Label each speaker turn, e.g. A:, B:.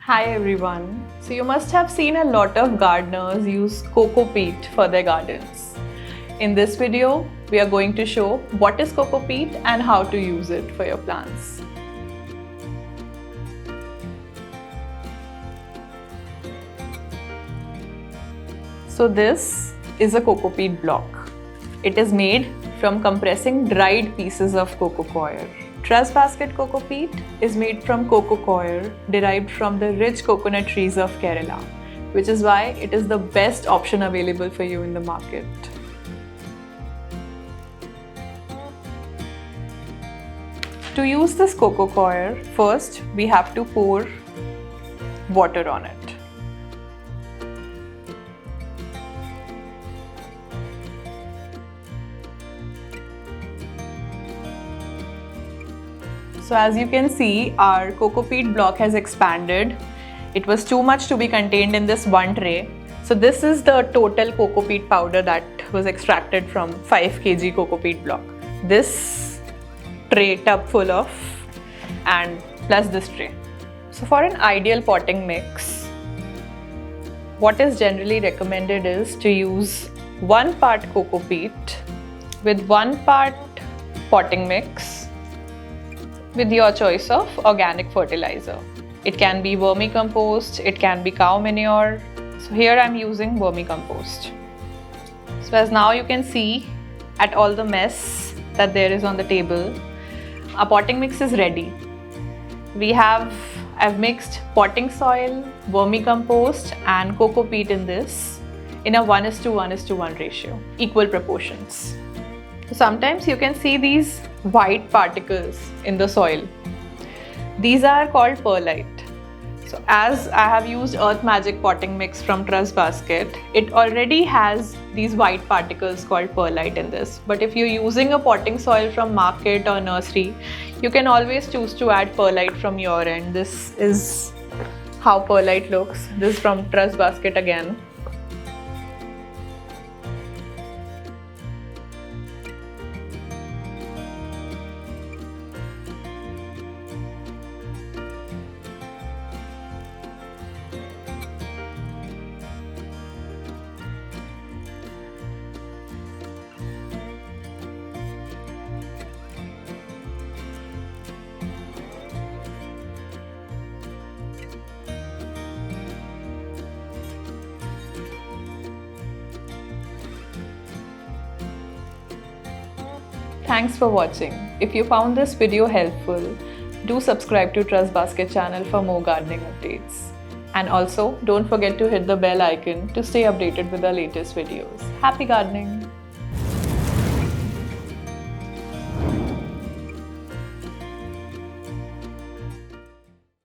A: Hi everyone. So you must have seen a lot of gardeners use cocopeat for their gardens. In this video, we are going to show what is cocopeat and how to use it for your plants. So this is a cocopeat block. It is made from compressing dried pieces of coco coir. TrustBasket Cocopeat is made from coco coir derived from the rich coconut trees of Kerala, which is why it is the best option available for you in the market. To use this coco coir, first we have to pour water on it. So as you can see, our cocopeat block has expanded. It was too much to be contained in this one tray. So this is the total cocopeat powder that was extracted from 5 kg cocopeat block. This tray tub full of and plus this tray. So for an ideal potting mix, what is generally recommended is to use 1 part cocopeat with 1 part potting mix with your choice of organic fertilizer. It can be vermicompost, it can be cow manure. So here I'm using vermicompost. So as now you can see at all the mess that there is on the table, our potting mix is ready. I've mixed potting soil, vermicompost and cocopeat in this in a 1:1:1 ratio, equal proportions. Sometimes you can see these white particles in the soil. These are called perlite. So as I have used Earth Magic potting mix from TrustBasket, it already has these white particles called perlite in this. But if you're using a potting soil from market or nursery, you can always choose to add perlite from your end. This is how perlite looks. This is from TrustBasket again. Thanks for watching. If you found this video helpful, do subscribe to TrustBasket channel for more gardening updates. And also, don't forget to hit the bell icon to stay updated with our latest videos. Happy gardening!